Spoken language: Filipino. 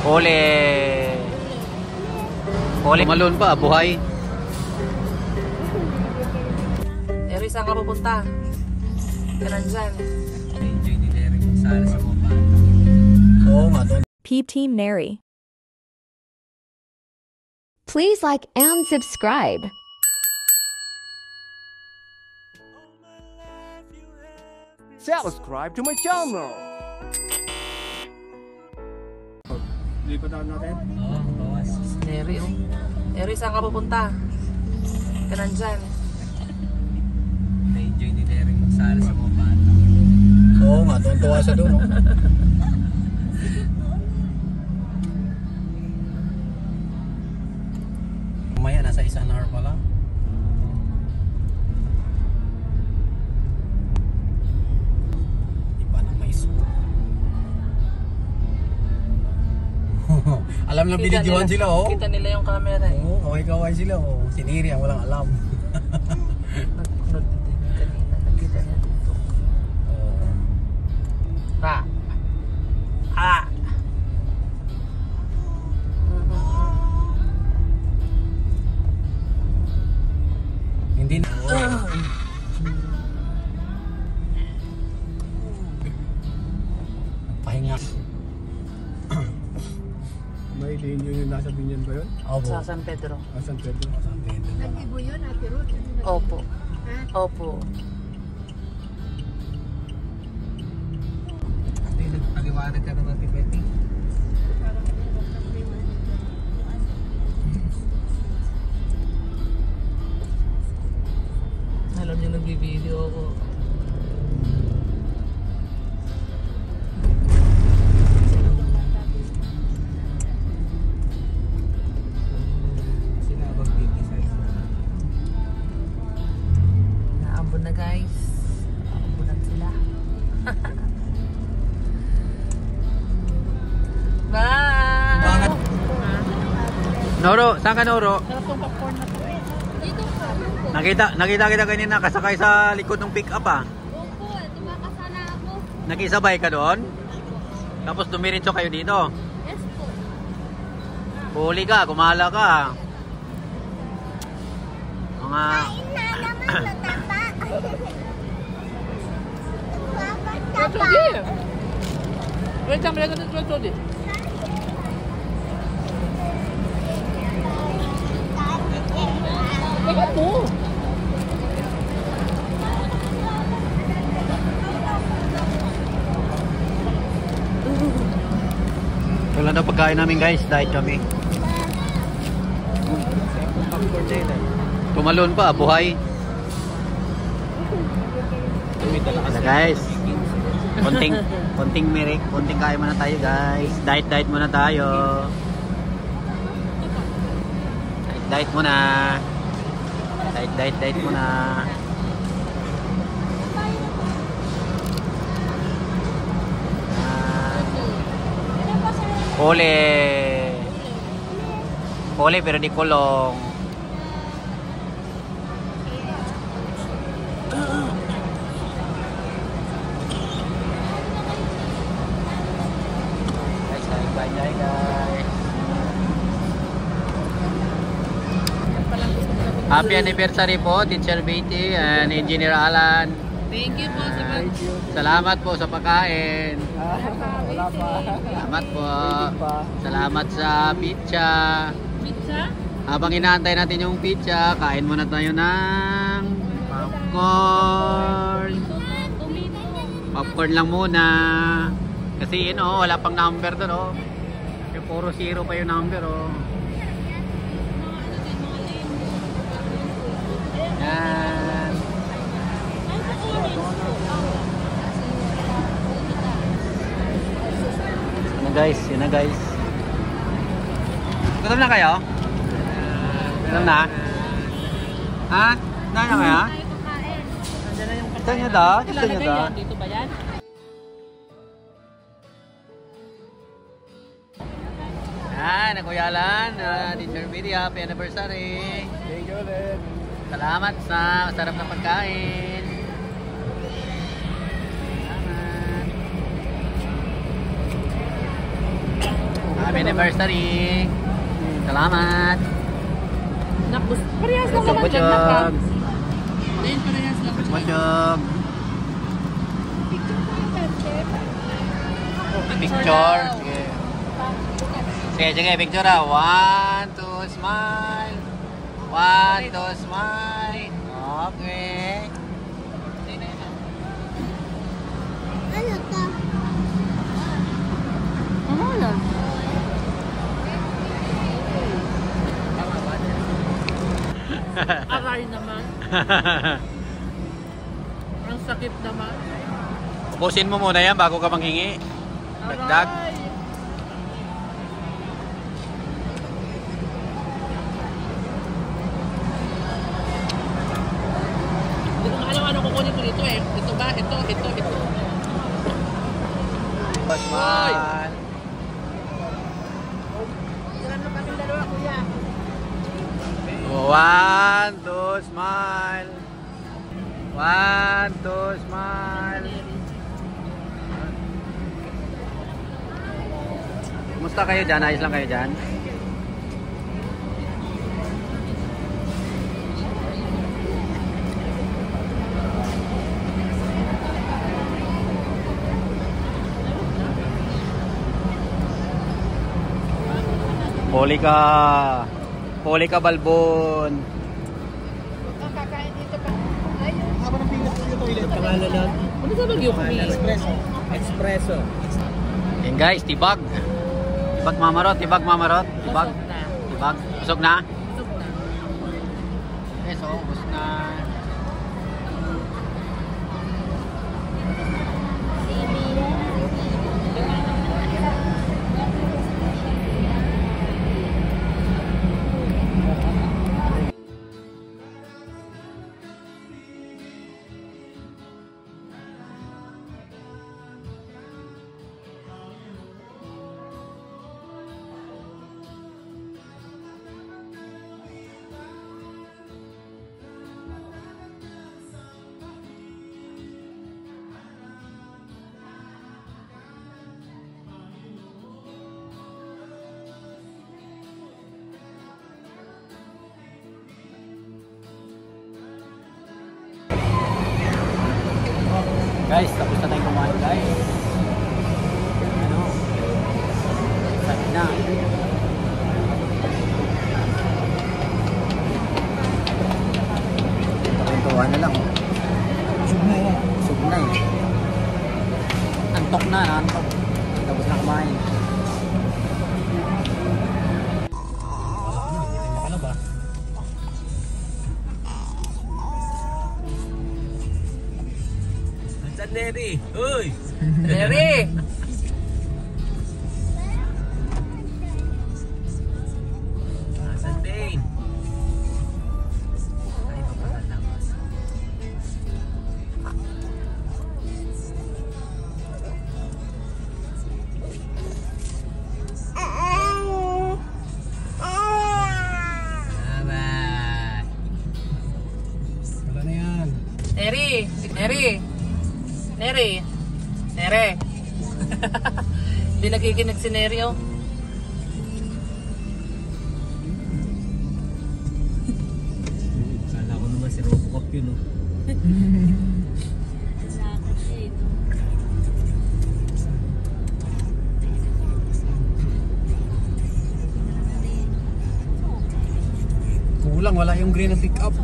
Ole. Ole. Tumalon pa, buhay. Eri, saan ka pupunta? Ka nandyan. Enjoy ni Larry magsala sa mga bata. Oo nga, doon. Peep Team Neri. Please like and subscribe. Subscribe to my channel. Lipat natin? Oo, bawas. Eri, oh. Eri, saan ka pupunta? Ka nandyan. Na-enjoy ni Larry magsala sa mga bata. Oo nga, tuwa siya doon. Mamaya, nasa 1 hour pa lang. Iba na mais mo. Alam lang binidyohan sila, oh. Kita nila yung camera, eh. Oo, kaway-kaway sila, oh. Si Neri ang walang alam. Nagpunod din kanina. Nakita niya dito. Ah. Ah. Hindi na. Pahinga. May linya yung nasa Binyan ba yun? Opo. Sa San Pedro. San Pedro. San Pedro. Nag-ibo yun, Ate Ruth. Opo. Ha? Opo. Hindi, nagpaliwanag ka naman, Betty. Alam niyo, nag-video ako. Sinabag dito sa Naambon na, guys. Naambonan sila. Bye! Noro, saan ka Noro? Sarap yung popcorn na to. Dito po. Nakita kita kanina kasakay sa likod ng pick-up ah. Opo, tumakasana ako. Nakisabay ka doon? Tapos dumiretso kayo dito. Yes po. Huli ka, kumala ka. Mga... Wait, kami lang ito ito di. Teka po. Wala na pagkain namin guys, diet kami. Tumalon pa, buhay. Ano guys? Konting mirik, konting kain muna tayo guys. Diet muna tayo. Diet muna. Diet muna. Ole pero di kulong. Bye guys. Happy anniversary po Teacher Betty and Engineer Alan. Thank you po sa pag... Salamat po sa pagkain. Wala pa. Salamat po. Salamat sa pizza. Pizza? Habang inaantay natin yung pizza, kain muna tayo ng popcorn. Popcorn lang muna. Kasi yun oh, wala pang number doon oh. Yung puro 0 pa yung number oh. Yan. Yun na guys. Gutom na kayo? Gutom na? Ha? Dahil na kaya? Gusto nyo da? Gusto nyo da? Dito ba yan? Yan, Kuya Alan, Teacher Betty, happy anniversary. Thank you ulit. Salamat sa masarap na pagkain. Salamat. Happy anniversary. Salamat. Nakbus. Parehas lang naman dyan. Busyog. Then, parehas lang. Busyog. Picture. Sige. Sige, picture ah. 1, 2, smile. 1, 2, smile. Okay. Ano to? Ano lang? Aray naman. Ang sakit naman. Ubusin mo muna yan bago ka manghingi. Dagdag. Aray. Hindi ko alam ano kukunin ko dito eh. Ito ba? Ito. Smile. Ilan na kami dalawa, kuya? 1, 2, smile. 1, 2, smile. Kumusta kayo dyan? Ayos lang kayo dyan? Huli ka balbon. Kakain dito pa. Ayun. Haba ng pingas ko yung toilet. Pangalan lang. Ano sa bagyo kami? Espresso. Espresso. Yan guys, tibag. Tibag mamarot. Tibag. Busog na. Tibag. Busog na? Busog na. Okay, so ubos na. Guys, tapos na tayong kumain guys. Ano? Sabi na. Tuwa na lang. Busog na eh. Busog na eh. Antok na, antok. Tapos na kumain. Ano ba? Neri! Uy! Neri! Asan Dane? Ay, papalabas. Bye-bye! Wala na yan. Neri! Neri! Neri! Neri! Hindi nakikinig si Neri, oh. Kala ko naman si Robocop yun, oh. Kulang, wala yung green na pick up.